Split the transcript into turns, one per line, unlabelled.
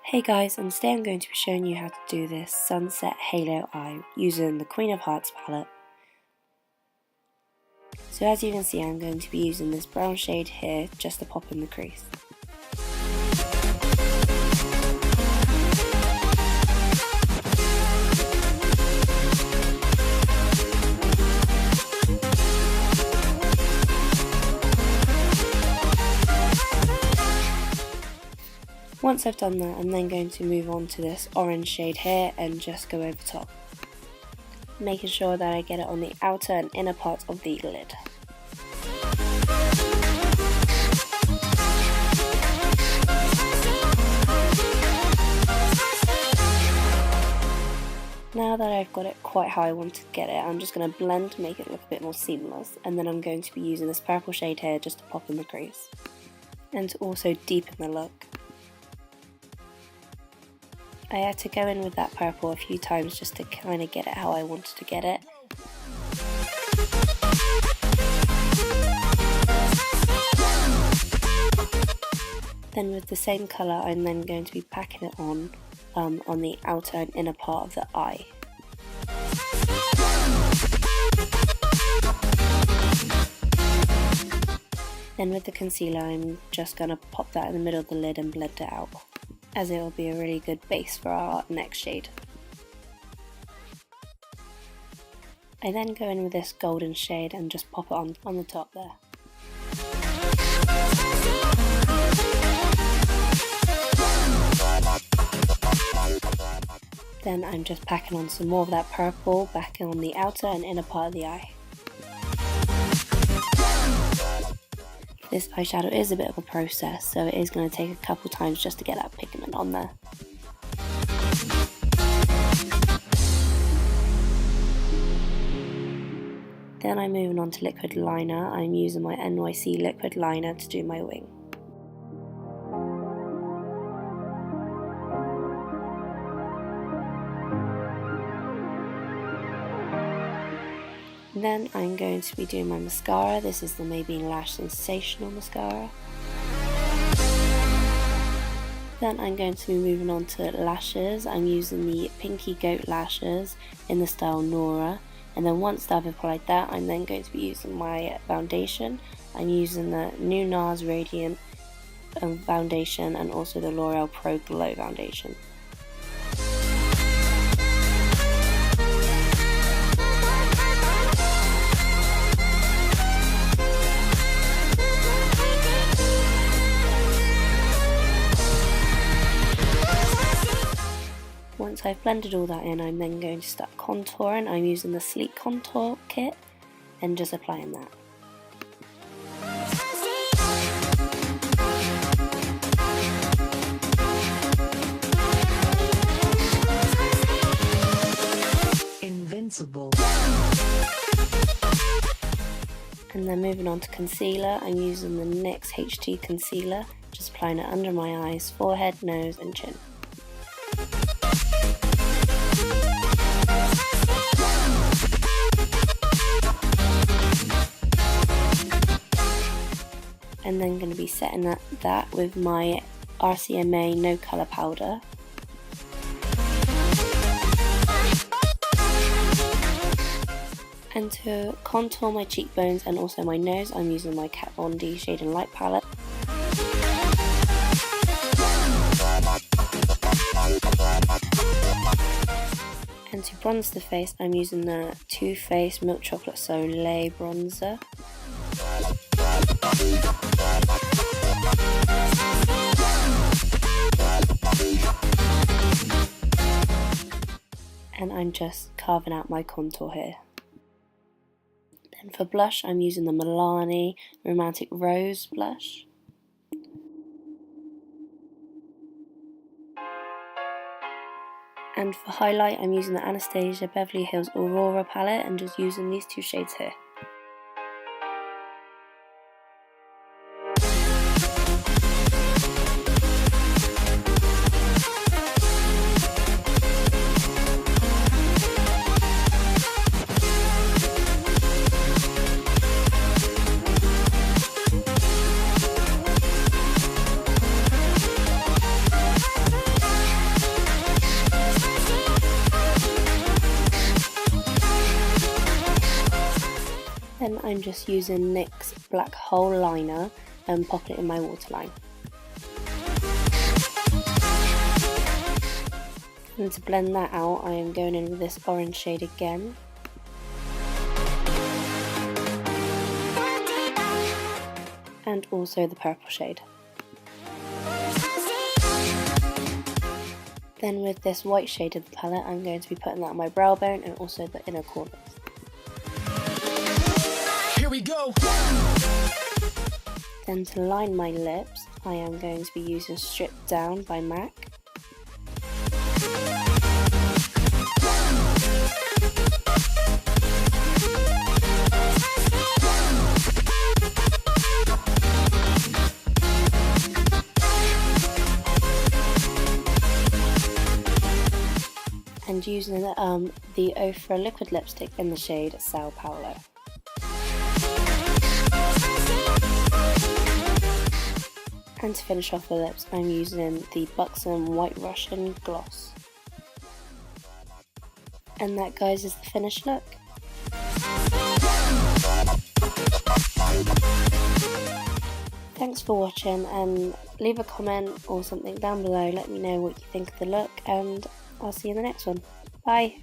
Hey guys, and today I'm going to be showing you how to do this sunset halo eye using the Queen of Hearts palette. So as you can see, I'm going to be using this brown shade here just to pop in the crease. Once I've done that, I'm then going to move on to this orange shade here and just go over top, making sure that I get it on the outer and inner part of the lid. Now that I've got it quite how I want to get it, I'm just going to blend to make it look a bit more seamless, and then I'm going to be using this purple shade here just to pop in the crease and to also deepen the look. I had to go in with that purple a few times just to kind of get it how I wanted to get it. Then with the same colour, I'm then going to be packing it on the outer and inner part of the eye. Then with the concealer, I'm just going to pop that in the middle of the lid and blend it out, as it will be a really good base for our next shade. I then go in with this golden shade and just pop it on the top there. Then I'm just packing on some more of that purple back on the outer and inner part of the eye. This eyeshadow is a bit of a process, so it is going to take a couple times just to get that pigment on there. Then I'm moving on to liquid liner. I'm using my NYC liquid liner to do my wing. Then I'm going to be doing my mascara. This is the Maybelline Lash Sensational mascara. Then I'm going to be moving on to lashes. I'm using the Pinky Goat lashes in the style Noura. And then once I've applied that, I'm then going to be using my foundation. I'm using the new Nars Radiant foundation and also the L'Oreal Pro Glow foundation. Once I've blended all that in, I'm then going to start contouring. I'm using the Sleek Contour Kit and just applying that.
Invincible.
And then moving on to concealer, I'm using the NYX HT concealer, just applying it under my eyes, forehead, nose and chin. And then going to be setting that with my RCMA no colour powder. And to contour my cheekbones and also my nose, I'm using my Kat Von D Shade and Light palette. And to bronze the face, I'm using the Too Faced Milk Chocolate Soleil bronzer. And I'm just carving out my contour here. Then for blush, I'm using the Milani Romantic Rose blush. And for highlight, I'm using the Anastasia Beverly Hills Aurora palette and just using these two shades here. I'm just using NYX's blackhole liner and popping it in my waterline. And to blend that out, I am going in with this orange shade again. And also the purple shade. Then with this white shade of the palette, I'm going to be putting that on my brow bone and also the inner corners.
Here we go.
Then to line my lips, I am going to be using Stripped Down by MAC. And using the Ofra liquid lipstick in the shade Sao Paulo. And to finish off the lips, I'm using the Buxom White Russian gloss. And that, guys, is the finished look. Thanks for watching, and leave a comment or something down below. Let me know what you think of the look, and I'll see you in the next one. Bye!